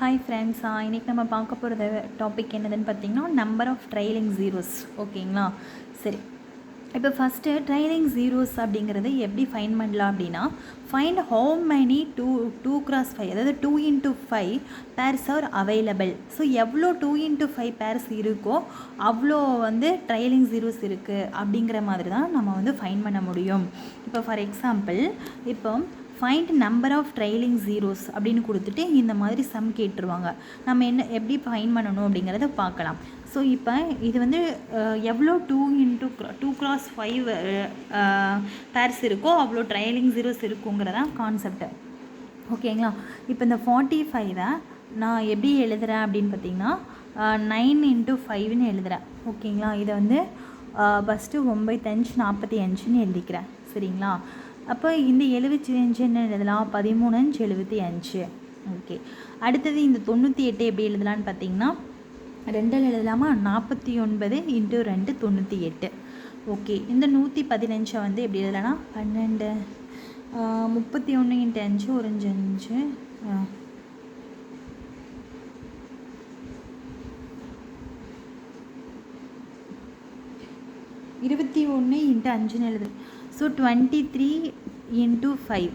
Hi friends, இன்றைக்கி நம்ம பார்க்க போகிற டாபிக் என்னதுன்னு பார்த்தீங்கன்னா நம்பர் ஆஃப் ட்ரைலிங் ஜீரோஸ். ஓகேங்களா? சரி, இப்போ ஃபஸ்ட்டு ட்ரைலிங் ஜீரோஸ் அப்படிங்கிறது எப்படி ஃபைன் பண்ணலாம் அப்படின்னா, find how many two cross 5, அதாவது 2x5 pairs are available. So எவ்வளோ 2x5 பேர்ஸ் இருக்கோ அவ்வளோ ட்ரைலிங் ஜீரோஸ் இருக்குது அப்படிங்கிற மாதிரி தான் நம்ம ஃபைன் பண்ண முடியும். இப்போ ஃபார் எக்ஸாம்பிள், இப்போ find number of trailing zeros அப்படின்னு கொடுத்துட்டு இந்த மாதிரி சம் கேட்டுருவாங்க. நம்ம எப்படி ஃபைன் பண்ணணும் அப்படிங்கிறத பார்க்கலாம். ஸோ இப்போ இது எவ்வளோ 2x5 பேர்ஸ் இருக்கோ அவ்வளோ ட்ரைலிங் ஜீரோஸ் இருக்குங்கிறதான் கான்செப்ட். ஓகேங்களா? இப்போ இந்த 45 நான் எப்படி எழுதுகிறேன் அப்படின்னு பார்த்தீங்கன்னா 9x5ன்னு எழுதுகிறேன். ஓகேங்களா? இதை ஃபஸ்ட்டு 9×5 45ன்னு எழுதிக்கிறேன். சரிங்களா? அப்போ இந்த 75 என்ன எழுதலாம்? 13×75. ஓகே, அடுத்தது இந்த 98 எப்படி எழுதலான்னு பார்த்தீங்கன்னா 2 எழுதலாமா? 49 × 2 98. ஓகே, இந்த 115 எப்படி எழுதலாம்னா 12 31 × 5 ஒரு 5 21 × 5ன்னு எழுது. ஸோ 23 × 5.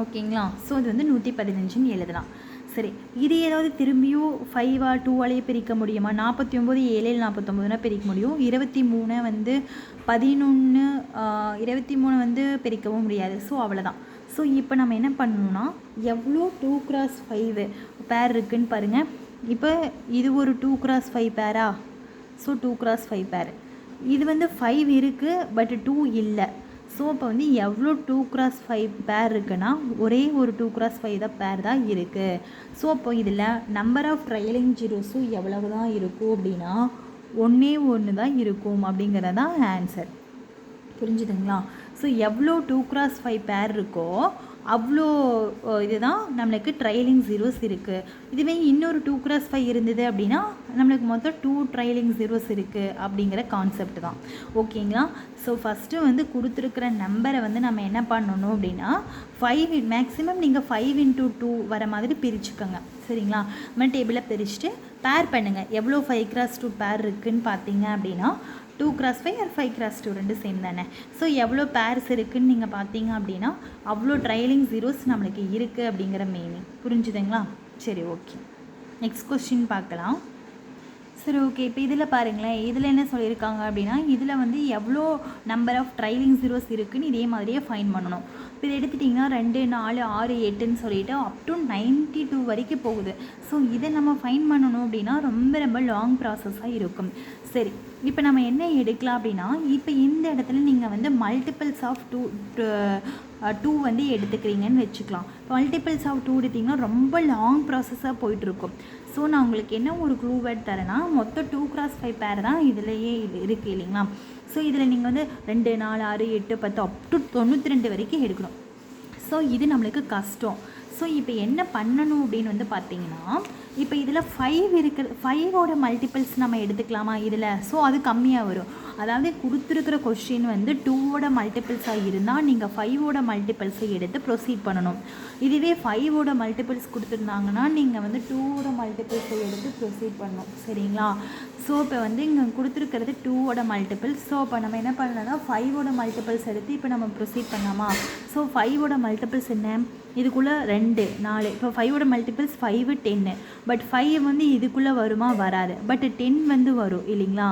ஓகேங்களா? ஸோ இது 115ன்னு எழுதலாம். சரி, இது ஏதாவது திரும்பியும் 5 2ஆலேயே பிரிக்க முடியுமா? 49 7 49னா பிரிக்க முடியும். 23 11 23 பிரிக்கவும் முடியாது. ஸோ அவ்வளோதான். ஸோ இப்போ நம்ம என்ன பண்ணணும்னா, எவ்வளோ 2x5 பேர் இருக்குதுன்னு பாருங்கள். இப்போ இது ஒரு 2x5 பேரா? ஸோ 2x5 பேர். இது 5 இருக்குது, பட் 2 இல்லை. ஸோ இப்போ எவ்வளோ 2x5 பேர் இருக்குன்னா ஒரே ஒரு 2x5 தான் பேர் தான் இருக்குது. ஸோ அப்போ இதில் நம்பர் ஆஃப் ட்ரைலிங் ஜீரோஸும் எவ்வளவு தான் இருக்கும் அப்படின்னா 1 தான் இருக்கும் அப்படிங்கிறது தான் ஆன்சர். புரிஞ்சுதுங்களா? ஸோ எவ்வளோ 2x5 பேர் இருக்கோ அவ்வளோ இதுதான் நம்மளுக்கு ட்ரைலிங் ஜீரோஸ் இருக்குது. இதுவே இன்னொரு 2x5 இருந்தது அப்படின்னா நம்மளுக்கு மொத்தம் 2 ட்ரைலிங் ஜீரோஸ் இருக்குது அப்படிங்கிற கான்செப்ட் தான். ஓகேங்களா? ஸோ ஃபஸ்ட்டு கொடுத்துருக்கிற நம்பரை நம்ம என்ன பண்ணணும் அப்படின்னா 5 மேக்ஸிமம் நீங்கள் 5 × 2 வர மாதிரி பிரிச்சுக்கோங்க. சரிங்களா? நம்ம டேபிளை பிரிச்சுட்டு பேர் பண்ணுங்கள். எவ்வளோ 5x2 பேர் இருக்குதுன்னு பார்த்தீங்க அப்படின்னா 2x5 or 5x2 ரெண்டு சேம் தானே. ஸோ எவ்வளோ பேர்ஸ் இருக்குதுன்னு நீங்கள் பார்த்தீங்க அப்படின்னா அவ்வளோ ட்ரைலிங் ஜீரோஸ் நம்மளுக்கு இருக்குது அப்படிங்கிற மீனிங். புரிஞ்சுதுங்களா? சரி, ஓகே, நெக்ஸ்ட் கொஸ்டின் பார்க்கலாம். சரி, ஓகே, இப்போ இதில் பாருங்களேன். இதில் என்ன சொல்லியிருக்காங்க அப்படின்னா இதில் எவ்வளோ நம்பர் ஆஃப் ட்ரைலிங் ஜீரோஸ் இருக்குதுன்னு இதே மாதிரியே ஃபைன் பண்ணணும். இப்போ இதை எடுத்துட்டிங்கன்னா 2 4 6 8ன்னு சொல்லிவிட்டு அப் டு 92 வரைக்கும் போகுது. ஸோ இதை நம்ம ஃபைன் பண்ணணும் அப்படின்னா ரொம்ப லாங் ப்ராசஸாக இருக்கும். சரி, இப்போ நம்ம என்ன எடுக்கலாம் அப்படின்னா, இப்போ இந்த இடத்துல நீங்கள் மல்டிபிள்ஸ் ஆஃப் 2 எடுத்துக்கிறீங்கன்னு வச்சுக்கலாம். இப்போ மல்டிபிள்ஸ் ஆஃப் 2 எடுத்திங்கன்னா ரொம்ப லாங் ப்ராசஸாக போயிட்டுருக்கும். ஸோ நான் உங்களுக்கு என்ன ஒரு க்ளூ வேர்ட் தரேன்னா, மொத்தம் 2x5 பேர் தான் இதிலேயே இருக்குது இல்லைங்களா? ஸோ இதில் நீங்கள் 2 4 6 8 10 அப் டு 92 வரைக்கும் எடுக்கணும். ஸோ இது நம்மளுக்கு கஷ்டம். ஸோ இப்போ என்ன பண்ணணும் அப்படின்னு பார்த்தீங்கன்னா, இப்போ இதில் 5 இருக்குது. 5ஓட மல்டிபிள்ஸ் நம்ம எடுத்துக்கலாமா இதில்? ஸோ அது கம்மியாக வரும். அதாவது கொடுத்துருக்கிற கொஸ்டின் 2ஓட மல்டிபிள்ஸாக இருந்தால் நீங்கள் 5ஓட மல்டிபிள்ஸை எடுத்து ப்ரொசீட் பண்ணணும். இதுவே 5ஓட மல்டிபிள்ஸ் கொடுத்துருந்தாங்கன்னா நீங்கள் 2ஓட மல்டிபிள்ஸை எடுத்து ப்ரொசீட் பண்ணணும். சரிங்களா? ஸோ இப்போ இங்கே கொடுத்துருக்கிறது 2ஓட மல்டிபிள்ஸ். ஸோ இப்போ நம்ம என்ன பண்ணலாம்னா 5ஓட மல்டிபிள்ஸ் எடுத்து இப்போ நம்ம ப்ரொசீட் பண்ணலாமா? ஸோ 5ஓட மல்டிபிள்ஸ் என்ன? இதுக்குள்ளே 2 4. இப்போ 5ஓட மல்டிபிள்ஸ் 5 10. பட் 5 இதுக்குள்ளே வருமா? வராது. பட் 10 வரும் இல்லைங்களா?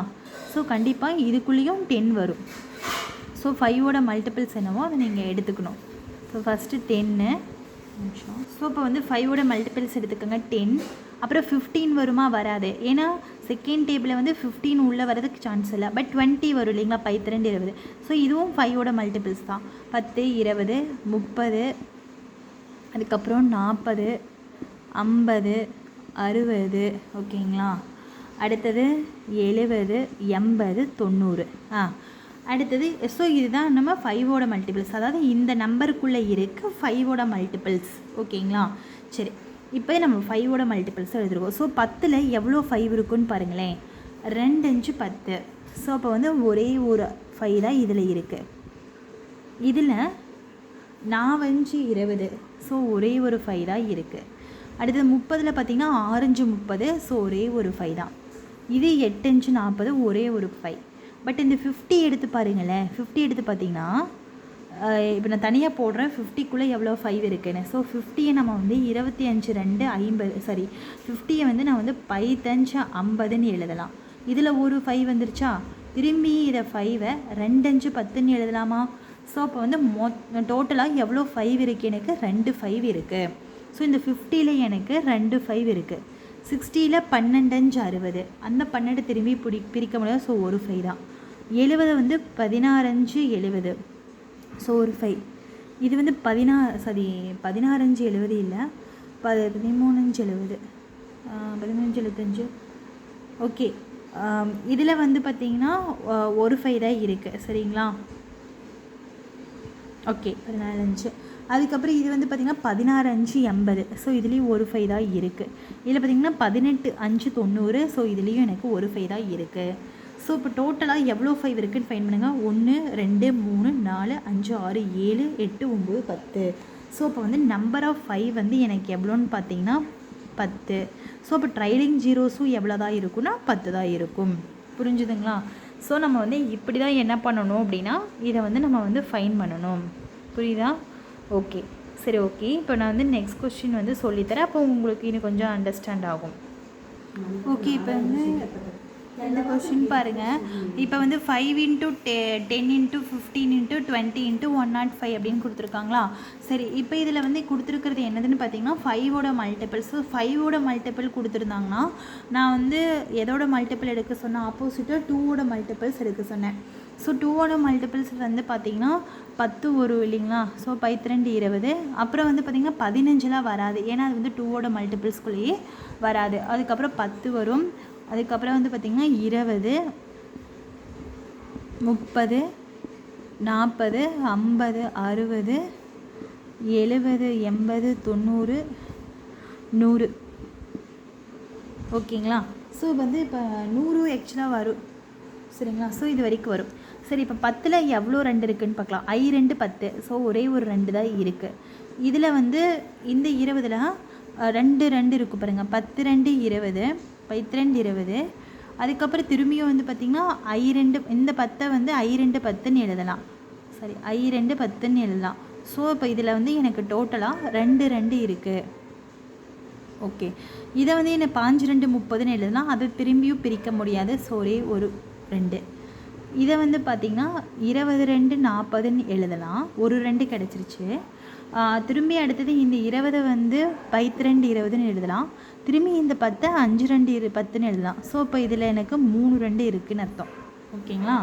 ஸோ கண்டிப்பாக இதுக்குள்ளேயும் 10 வரும். ஸோ 5ஓட மல்டிபிள்ஸ் என்னவோ அதை நீங்கள் எடுத்துக்கணும். So first 10. ஸோ இப்போ 5ஓட மல்டிபிள்ஸ் எடுத்துக்கோங்க 10. அப்புறம் 15 வருமா? வராது. ஏன்னா செகண்ட் டேபிளில் 15 உள்ளே வரதுக்கு சான்ஸ் இல்லை. பட் 20 வரும் இல்லைங்களா? 10 2 20. ஸோ இதுவும் 5ஓட மல்டிபிள்ஸ் தான். 10 20 30, அதுக்கப்புறம் 40 50 60. ஓகேங்களா? அடுத்தது 70 80 90. அடுத்தது ஸோ இதுதான் நம்ம 5ஓட மல்டிபிள்ஸ். அதாவது இந்த நம்பருக்குள்ளே இருக்குது 5ஓட மல்டிபிள்ஸ். ஓகேங்களா? சரி, இப்போ நம்ம 5ஓட மல்டிபிள்ஸ் எழுதிருக்கோம். ஸோ 10ல் எவ்வளோ 5 இருக்குன்னு பாருங்களேன். 2 5 10. ஸோ அப்போ ஒரே ஒரு 5 தான் இதில் இருக்குது. இதில் 4 5 20. ஸோ ஒரே ஒரு 5 தான் இருக்குது. அடுத்தது 30ல் பார்த்திங்கன்னா 6 30, ஸோ ஒரே ஒரு 5 தான். இது 8 40, ஒரே ஒரு 5. பட் இந்த 50 எடுத்து பாருங்களேன். 50 எடுத்து பார்த்தீங்கன்னா இப்போ நான் தனியாக போடுறேன் 50க்குள்ளே எவ்வளோ 5 இருக்குன்னு. ஸோ 50யை நம்ம வந்து 25 2 50, சாரி 50யை வந்து நான் வந்து 5 50ன்னு எழுதலாம். இதில் ஒரு 5 வந்துருச்சா, திரும்பி இதை 5வை 2 10ன்னு எழுதலாமா? ஸோ அப்போ வந்து டோட்டலாக எவ்வளோ 5 இருக்குது, எனக்கு 2 5 இருக்குது. ஸோ இந்த 50ல் எனக்கு 2 5 இருக்குது. 60ல் 12 60, அந்த 12 திரும்பி பிரிக்க முடியாது. ஸோ ஒரு 5 தான். 70 வந்து 16 70, ஸோ ஒரு 5. இது வந்து 16 70 இல்லை, 13 70, 13 75. ஓகே, இதில் வந்து பார்த்திங்கன்னா ஒரு 5 தான் இருக்குது. சரிங்களா? ஓகே, 14. அதுக்கப்புறம் இது வந்து பார்த்திங்கன்னா 16 80, ஸோ இதுலேயும் ஒரு 5 தான் இருக்குது. இதில் பார்த்திங்கன்னா 18 5 90, ஸோ இதுலேயும் எனக்கு ஒரு 5 தான் இருக்குது. ஸோ இப்போ டோட்டலாக எவ்வளோ 5 இருக்குதுன்னு ஃபைன் பண்ணுங்கள். 1 2 3 4 5 6 7 8 9 10. ஸோ இப்போ வந்து நம்பர் ஆஃப் 5 வந்து எனக்கு எவ்வளோன்னு பார்த்தீங்கன்னா 10. ஸோ இப்போ ட்ரைலிங் ஜீரோஸும் எவ்வளோ தான் இருக்குன்னா 10 தான் இருக்கும். புரிஞ்சுதுங்களா? ஸோ நம்ம வந்து இப்படி தான் என்ன பண்ணணும் அப்படின்னா இதை வந்து நம்ம வந்து ஃபைன் பண்ணணும். புரியுதா? ஓகே, சரி. ஓகே, இப்போ நான் வந்து நெக்ஸ்ட் கொஸ்டின் வந்து சொல்லித்தரேன். அப்போ உங்களுக்கு இன்னும் கொஞ்சம் அண்டர்ஸ்டாண்ட் ஆகும். ஓகே, இப்போ வந்து இந்த கொஸ்டின் பாருங்கள். இப்போ வந்து 5 × 10 × 15 × 20 × 105 அப்படின்னு கொடுத்துருக்காங்களா? சரி, இப்போ இதில் வந்து கொடுத்துருக்கிறது என்னதுன்னு பார்த்தீங்கன்னா 5ஓட மல்டிபிள். ஸோ 5ஓட மல்டிபிள் கொடுத்துருந்தாங்கன்னா நான் வந்து எதோட மல்டிபிள் எடுக்க சொன்னேன், ஆப்போசிட்டாக 2ஓட மல்டிபிள்ஸ் எடுக்க சொன்னேன். ஸோ 2ஓட மல்டிபிள்ஸ் வந்து பார்த்திங்கன்னா 10 வரும் இல்லைங்களா? ஸோ 12 20. அப்புறம் வந்து பார்த்திங்கன்னா 15லாம் வராது, ஏன்னா அது வந்து 2ஓட மல்டிபிள்ஸ்குள்ளேயே வராது. அதுக்கப்புறம் 10 வரும். அதுக்கப்புறம் வந்து பார்த்திங்கன்னா 20 30 40 50 60 70 80 90 100. ஓகேங்களா? ஸோ வந்து இப்போ 100 ஆக்சுவலாக வரும். சரிங்களா? ஸோ இது வரைக்கும் வரும். சரி, இப்போ 10ல் எவ்வளோ 2 இருக்குதுன்னு பார்க்கலாம். 2 10, ஸோ ஒரே ஒரு 2 தான் இருக்குது. இதில் வந்து இந்த 20ல் 2 2 இருக்குது பாருங்கள். 10 2 20, 12 20. அதுக்கப்புறம் திரும்பியும் வந்து பார்த்திங்கன்னா 2, இந்த 10 வந்து 2 10ன்னு எழுதலாம். சரி, 2 10ன்னு எழுதலாம். ஸோ இப்போ இதில் வந்து எனக்கு டோட்டலாக 2 2 இருக்குது. ஓகே, இதை வந்து என்ன 5 2 30ன்னு எழுதலாம். அதை திரும்பியும் பிரிக்க முடியாது. ஸோ ஒரே ஒரு 2. இதை வந்து பார்த்திங்கன்னா 22 40ன்னு எழுதலாம். ஒரு 2 கிடச்சிருச்சு. திரும்பி அடுத்தது இந்த 20 வந்து 12 20ன்னு எழுதலாம். திரும்பி இந்த 10 5 2 10ன்னு எழுதலாம். ஸோ இப்போ இதில் எனக்கு 3 2 இருக்குதுன்னு அர்த்தம். ஓகேங்களா?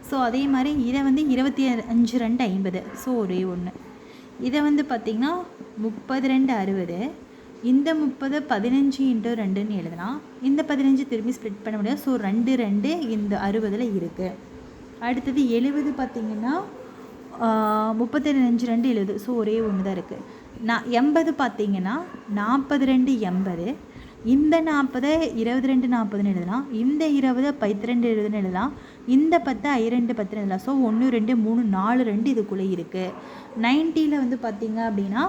ஸோ அதே மாதிரி இதை வந்து 25 2 50, ஸோ ஒரே ஒன்று. இதை வந்து பார்த்திங்கன்னா 32 60, இந்த 30 15 × 2ன்னு எழுதலாம். இந்த 15 திரும்பி ஸ்ப்ளிட் பண்ண முடியாது. ஸோ 2 2 இந்த 60ல் இருக்குது. அடுத்தது 70 பார்த்திங்கன்னா 35 2 70, ஸோ ஒரே ஒன்று தான் இருக்குது. 80 பார்த்திங்கன்னா 42 80, இந்த 40 22 40ன்னு எழுதலாம். இந்த 20 12 20ன்னு எழுதலாம். இந்த 10 2 10ன்னு எழுதலாம். ஸோ 1 2 3 4 2 இதுக்குள்ளே இருக்குது. 90ல் வந்து பார்த்திங்க அப்படின்னா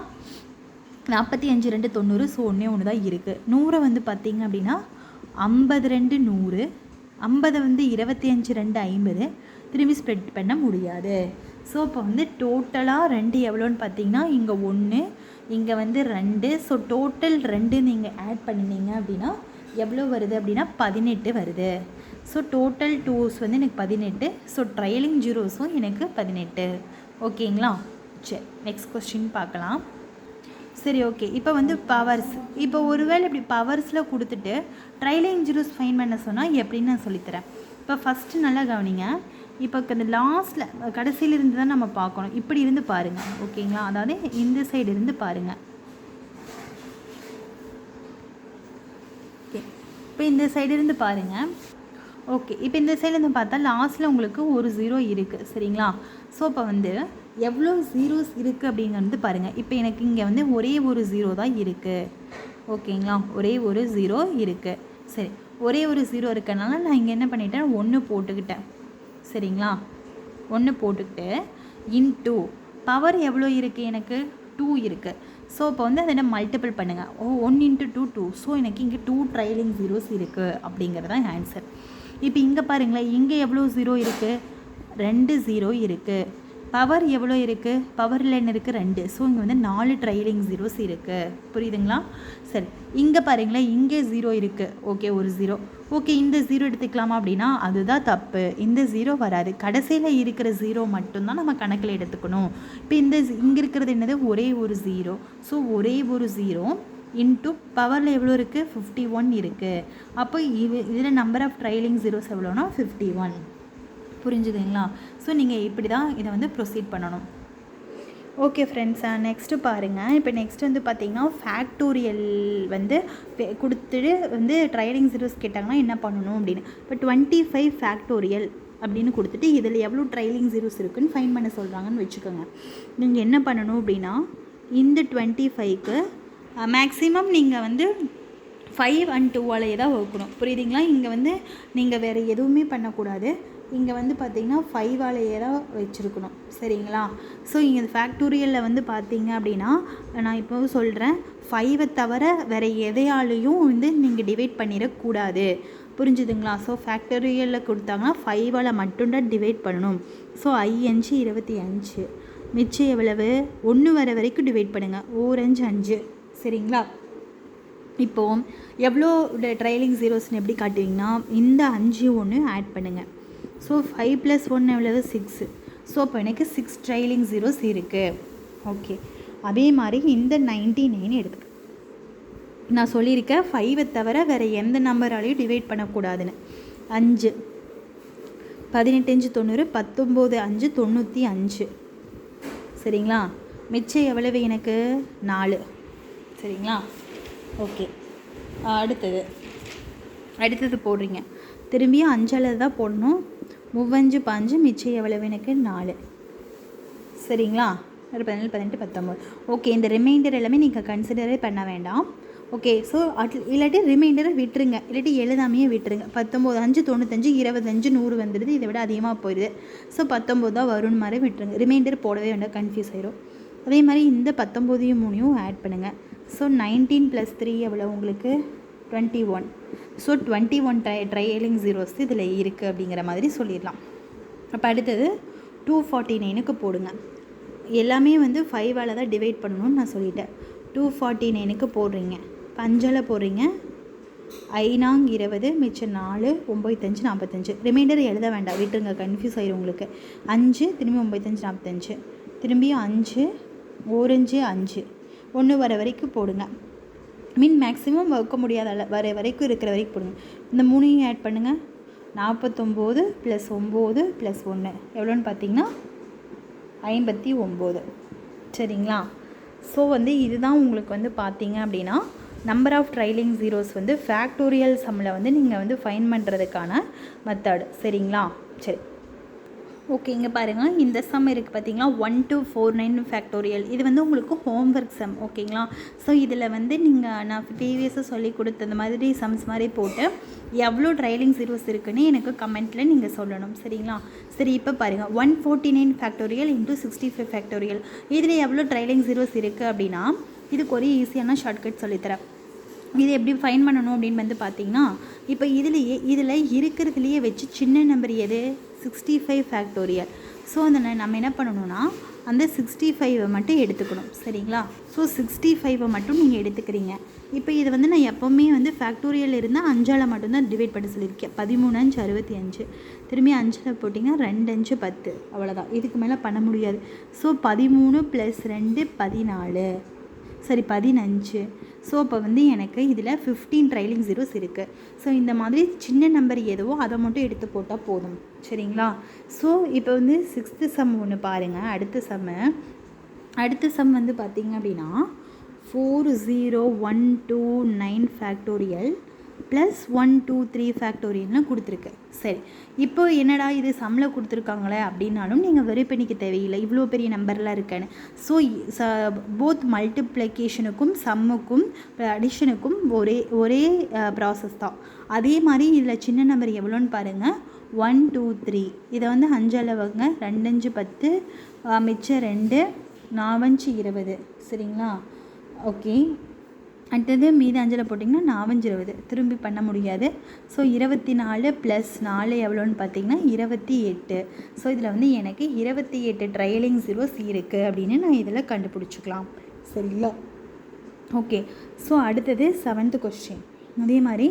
45 2 90, ஸோ ஒன்று தான் இருக்குது. 100 வந்து பார்த்திங்க அப்படின்னா 52 100, 50 வந்து 25 2 50, திரும்பி ஸ்ப்ரெட் பண்ண முடியாது. ஸோ இப்போ வந்து டோட்டலாக 2 எவ்வளோன்னு பார்த்தீங்கன்னா இங்கே 1, இங்கே வந்து 2. ஸோ டோட்டல் 2 நீங்கள் ஆட் பண்ணினீங்க அப்படின்னா எவ்வளோ வருது அப்படின்னா 18 வருது. ஸோ டோட்டல் டூஸ் வந்து எனக்கு 18. ஸோ ட்ரைலிங் ஜீரோஸும் எனக்கு 18. ஓகேங்களா? சரி, நெக்ஸ்ட் கொஸ்டின் பார்க்கலாம். சரி, ஓகே. இப்போ வந்து பவர்ஸ். இப்போ ஒருவேளை இப்படி பவர்ஸில் கொடுத்துட்டு ட்ரைலிங் ஜீரோஸ் ஃபைன் பண்ண சொன்னால் எப்படின்னு நான் சொல்லித்தரேன். இப்போ ஃபஸ்ட்டு நல்லா கவனிங்க. இப்போ இந்த லாஸ்ட்டில் கடைசியில் இருந்து தான் நம்ம பார்க்கணும். இப்படி இருந்து பாருங்கள். ஓகேங்களா? அதாவது இந்த சைடு இருந்து பாருங்கள். ஓகே, இப்போ இந்த சைடு இருந்து பாருங்கள். ஓகே, இப்போ இந்த சைட்லேருந்து பார்த்தா லாஸ்ட்டில் உங்களுக்கு ஒரு 0 இருக்குது. சரிங்களா? ஸோ இப்போ வந்து எவ்வளோ ஜீரோஸ் இருக்குது அப்படிங்கிறது பாருங்கள். இப்போ எனக்கு இங்கே வந்து ஒரே ஒரு 0 தான் இருக்குது. ஓகேங்களா? ஒரே ஒரு 0 இருக்குது. சரி, ஒரே ஒரு 0 இருக்கனால நான் இங்கே என்ன பண்ணிட்டேன், 1 போட்டுக்கிட்டேன். சரிங்களா? 1 போட்டுக்கிட்டு இன்டூ பவர் எவ்வளோ இருக்குது, எனக்கு 2 இருக்குது. ஸோ இப்போ வந்து அதை என்ன மல்டிபிள் பண்ணுங்கள். 1 × 2 2. ஸோ எனக்கு இங்கே 2 ட்ரைலிங் ஜீரோஸ் இருக்குது அப்படிங்கிறது தான் ஆன்சர். இப்போ இங்கே பாருங்களேன், இங்கே எவ்வளோ 0 இருக்குது? 2 0 இருக்குது. பவர் எவ்வளோ இருக்குது? பவரில் என்ன இருக்குது? 2. ஸோ இங்கே வந்து 4 ட்ரைலிங் ஜீரோஸ் இருக்குது. புரியுதுங்களா? சரி, இங்கே பாருங்களேன், இங்கே 0 இருக்குது. ஓகே, ஒரு 0. ஓகே, இந்த 0 எடுத்துக்கலாமா அப்படின்னா அதுதான் தப்பு. இந்த 0 வராது. கடைசியில் இருக்கிற 0 மட்டும்தான் நம்ம கணக்கில் எடுத்துக்கணும். இப்போ இங்கே இருக்கிறது என்னது? ஒரே ஒரு 0. ஸோ ஒரே ஒரு 0 இன்ட்டு பவரில் எவ்வளோ இருக்குது? 51 இருக்குது. அப்போ இதில் நம்பர் ஆஃப் ட்ரைலிங் ஜீரோஸ் எவ்வளோனா 51. புரிஞ்சுதுங்களா? ஸோ நீங்கள் இப்படி தான் இதை வந்து ப்ரொசீட் பண்ணணும். ஓகே ஃப்ரெண்ட்ஸ், நெக்ஸ்ட்டு பாருங்கள். இப்போ நெக்ஸ்ட் வந்து பார்த்திங்கன்னா ஃபேக்டோரியல் வந்து கொடுத்துட்டு வந்து ட்ரைலிங் ஜீரோஸ் கேட்டாங்கன்னா என்ன பண்ணணும் அப்படின்னு. இப்போ 25 ஃபேக்டோரியல் அப்படின்னு கொடுத்துட்டு இதில் எவ்வளோ ட்ரைலிங் ஜீரோஸ் இருக்குதுன்னு ஃபைன் பண்ண சொல்கிறாங்கன்னு வச்சுக்கோங்க. நீங்கள் என்ன பண்ணணும் அப்படின்னா, இந்த 25க்கு மேக்ஸிமம் நீங்கள் வந்து 5 and 2 தான் வைக்கணும். புரியுதுங்களா? இங்கே வந்து நீங்கள் வேறு எதுவுமே பண்ணக்கூடாது. இங்கே வந்து பார்த்திங்கன்னா 5 தான் வச்சுருக்கணும். சரிங்களா? ஸோ இங்கே ஃபேக்டோரியலில் வந்து பார்த்திங்க அப்படின்னா நான் இப்போ சொல்கிறேன், 5 தவிர வேறு எதையாலையும் வந்து நீங்கள் டிவைட் பண்ணிடக்கூடாது. புரிஞ்சுதுங்களா? ஸோ ஃபேக்டோரியலில் கொடுத்தாங்கன்னா 5 மட்டும்தான் டிவைட் பண்ணணும். ஸோ 5 25. மிச்சம் எவ்வளவு? 1 வர வரைக்கும் டிவைட் பண்ணுங்கள். 4 5 5. சரிங்களா? இப்போது எவ்வளோ ட்ரைலிங் ஜீரோஸ்ன்னு எப்படி காட்டுவீங்கன்னா, இந்த 5 1 ஆட் பண்ணுங்கள். ஸோ 5 + 1 எவ்வளவு? 6. ஸோ இப்போ எனக்கு 6 ட்ரைலிங் ஜீரோஸ் இருக்குது. ஓகே, அதே மாதிரி இந்த 99 எடுத்துக்க. நான் சொல்லியிருக்கேன் 5 தவிர வேறு எந்த நம்பராலையும் டிவைட் பண்ணக்கூடாதுன்னு. 5 18 5 90, 19 5 95. சரிங்களா? மிச்சம் எவ்வளவு எனக்கு? 4. சரிங்களா? ஓகே, அடுத்தது போடுறீங்க. திரும்பியும் 5 தான் போடணும். 3 5 5. மிச்சம் எவ்வளவு எனக்கு? 4. சரிங்களா? 17 18 19. ஓகே, இந்த ரிமைண்டர் எல்லாமே நீங்கள் கன்சிடரே பண்ண வேண்டாம். ஓகே, ஸோ இல்லாட்டி ரிமைண்டரை விட்டுருங்க, இல்லாட்டி எழுதாமையே விட்டுருங்க. 19 5 95 25 100 வந்துடுது. இதை விட அதிகமாக போயிடுது. ஸோ 19 தான் வரும்னு மாதிரி விட்டுருங்க. ரிமைண்டர் போடவே வேண்டாம், கன்ஃபியூஸ் ஆயிடும். அதே மாதிரி இந்த 19 3 ஆட் பண்ணுங்கள். ஸோ 19 + 3 எவ்வளோ உங்களுக்கு? 21. ஸோ 21 ட்ரைலிங் ஜீரோஸ் இதில் இருக்குது அப்படிங்கிற மாதிரி சொல்லிடலாம். அப்போ அடுத்தது 249க்கு போடுங்க. எல்லாமே வந்து 5 தான் டிவைட் பண்ணணும்னு நான் சொல்லிட்டேன். 249க்கு போடுறீங்க. 5 போடுறீங்க. 5 20, மிச்சம் 4 9 5 45. ரிமைண்டர் எழுத வேண்டாம், விட்டுருங்க, கன்ஃபியூஸ் ஆயிடும் உங்களுக்கு. 5 திரும்பி 9 5 45. திரும்பியும் 5 1 5 5. 1 வர வரைக்கும் போடுங்க. மேக்ஸிமம் வைக்க முடியாத வர வரைக்கும் இருக்கிற வரைக்கும் போடுங்க. இந்த 3 ஆட் பண்ணுங்கள். 49 + 9 + 1 எவ்வளோன்னு பார்த்தீங்கன்னா 59. சரிங்களா? ஸோ வந்து இதுதான் உங்களுக்கு வந்து பார்த்தீங்க அப்படின்னா நம்பர் ஆஃப் ட்ரைலிங் ஜீரோஸ் வந்து ஃபேக்டோரியல் சம்மில் வந்து நீங்கள் வந்து ஃபைன் பண்ணுறதுக்கான மெத்தட். சரிங்களா? சரி, ஓகே, இங்கே பாருங்கள், இந்த சம் இருக்குது பார்த்தீங்களா, 1 to 49 ஃபேக்டோரியல். இது வந்து உங்களுக்கு ஹோம்ஒர்க் சம். ஓகேங்களா? ஸோ இதில் வந்து நீங்கள் நான் ப்ரீவியஸாக சொல்லி கொடுத்த இந்த மாதிரி சம்ஸ் மாதிரி போட்டு எவ்வளோ ட்ரைலிங் ஜீரோஸ் இருக்குன்னு எனக்கு கமெண்ட்டில் நீங்கள் சொல்லணும். சரிங்களா? சரி, இப்போ பாருங்கள், 149 ஃபேக்டோரியல் × 65 ஃபேக்டோரியல். இதில் எவ்வளோ ட்ரைலிங் ஜீரோஸ் இருக்குது அப்படின்னா இதுக்கு ஒரு ஈஸியான ஷார்ட்கட் சொல்லித்தரேன். இது எப்படி ஃபைன் பண்ணணும் அப்படின்னு வந்து பார்த்தீங்கன்னா, இப்போ இதில் இருக்கிறதுலையே வச்சு சின்ன நம்பர் எது? 65 ஃபேக்டோரியல். ஸோ அந்த நம்ம என்ன பண்ணணும்னா அந்த 65 மட்டும் எடுத்துக்கணும். சரிங்களா? ஸோ 65 மட்டும் நீங்கள் எடுத்துக்கிறீங்க. இப்போ இது வந்து நான் எப்போவுமே வந்து ஃபேக்டோரியல் இருந்தால் 5 மட்டும்தான் டிவைட் பண்ண சொல்லியிருக்கேன். 13 5 65. திரும்பி 5 போட்டிங்கன்னா 2 5 10. அவ்வளோதான், இதுக்கு மேலே பண்ண முடியாது. ஸோ 13 + 2 14. சரி, 15. ஸோ அப்போ வந்து எனக்கு இதில் 15 ட்ரைலிங் ஜீரோஸ் இருக்குது. ஸோ இந்த மாதிரி சின்ன நம்பர் எதுவோ அதை மட்டும் எடுத்து போட்டால் போதும். சரிங்களா? ஸோ இப்போ வந்து 6th சம் ஒன்று பாருங்கள். அடுத்த சம் வந்து பார்த்திங்க அப்படின்னா 40129 ஃபேக்டோரியல் + 123 ஃபேக்டோரியல்னு கொடுத்துருக்கு. சரி, இப்போ என்னடா இது சம்மில் கொடுத்துருக்காங்களே அப்படின்னாலும் நீங்கள் வெரி பண்ணிக்க தேவையில்லை, இவ்வளோ பெரிய நம்பர்லாம் இருக்கேன்னு. ஸோ போத் மல்டிப்ளிகேஷனுக்கும் சம்முக்கும் அடிஷனுக்கும் ஒரே ப்ராசஸ் தான். அதே மாதிரி இதில் சின்ன நம்பர் எவ்வளோன்னு பாருங்கள், 1 2 3. இதை வந்து 5 வங்க. 2 5 10, மிச்சம் 2, 4 5 20. சரிங்களா? ஓகே, அடுத்தது மீதி 5ல் போட்டிங்கன்னா 4×20 திரும்பி பண்ண முடியாது. ஸோ 24 + 4 எவ்வளோன்னு பார்த்தீங்கன்னா 28. ஸோ இதில் வந்து எனக்கு 28 ட்ரையலிங் ஜீரோஸ் இருக்குது அப்படின்னு நான் இதில் கண்டுபிடிச்சிக்கலாம். சரிங்களா? ஓகே, ஸோ அடுத்தது 7th கொஸ்டின். அதே மாதிரி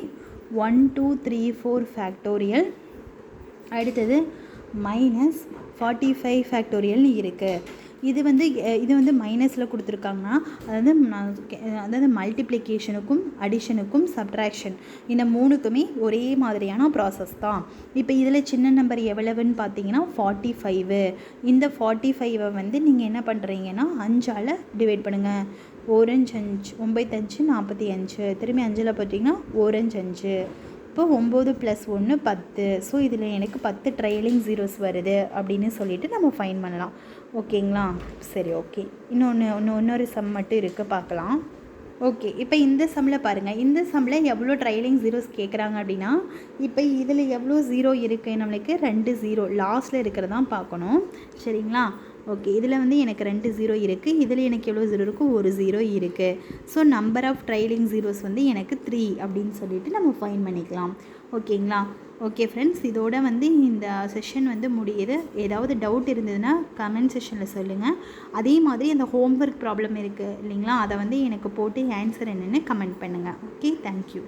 1 2 3 4 ஃபேக்டோரியல், அடுத்தது -45 ஃபேக்டோரியல்னு இருக்குது. இது வந்து மைனஸில் கொடுத்துருக்காங்கன்னா அதாவது மல்டிப்ளிகேஷனுக்கும் அடிஷனுக்கும் சப்ட்ராக்ஷன் இந்த 3க்குமே ஒரே மாதிரியான ப்ராசஸ் தான். இப்போ இதில் சின்ன நம்பர் எவ்வளவுன்னு பார்த்தீங்கன்னா 45. இந்த 45 வந்து நீங்கள் என்ன பண்ணுறீங்கன்னா 5ஆல் டிவைட் பண்ணுங்கள். 1 5 9 5 45, திரும்பி 5ல் பார்த்தீங்கன்னா 1 5, இப்போ 9 + 1 10. ஸோ இதில் எனக்கு 10 ட்ரையலிங் ஜீரோஸ் வருது அப்படின்னு சொல்லிட்டு நம்ம ஃபைன் பண்ணலாம். ஓகேங்களா? சரி, ஓகே. இன்னொரு சம் மட்டும் இருக்குது, பார்க்கலாம். ஓகே, இப்போ இந்த சம்மில் பாருங்கள். இந்த சம்மில் எவ்வளோ ட்ரையலிங் ஜீரோஸ் கேட்குறாங்க அப்படின்னா, இப்போ இதில் எவ்வளோ ஜீரோ இருக்குது, நம்மளுக்கு 2 0 லாஸ்ட்டில் இருக்கிறதான் பார்க்கணும். சரிங்களா? ஓகே, இதில் வந்து எனக்கு 2 0 இருக்குது. இதில் எனக்கு எவ்வளோ ஜீரோ இருக்குது? 1 0 இருக்குது. So number of trailing zeros வந்து எனக்கு 3 அப்படின்னு சொல்லிட்டு நம்ம ஃபைன் பண்ணிக்கலாம். ஓகேங்களா? ஓகே ஃப்ரெண்ட்ஸ், இதோட வந்து இந்த செஷன் வந்து முடியுது. ஏதாவது டவுட் இருந்ததுன்னா கமெண்ட் செஷனில் சொல்லுங்கள். அதே மாதிரி அந்த ஹோம்ஒர்க் ப்ராப்ளம் இருக்குது இல்லைங்களா, அதை வந்து எனக்கு போட்டு ஆன்சர் என்னென்னு கமெண்ட் பண்ணுங்கள். Okay, thank you.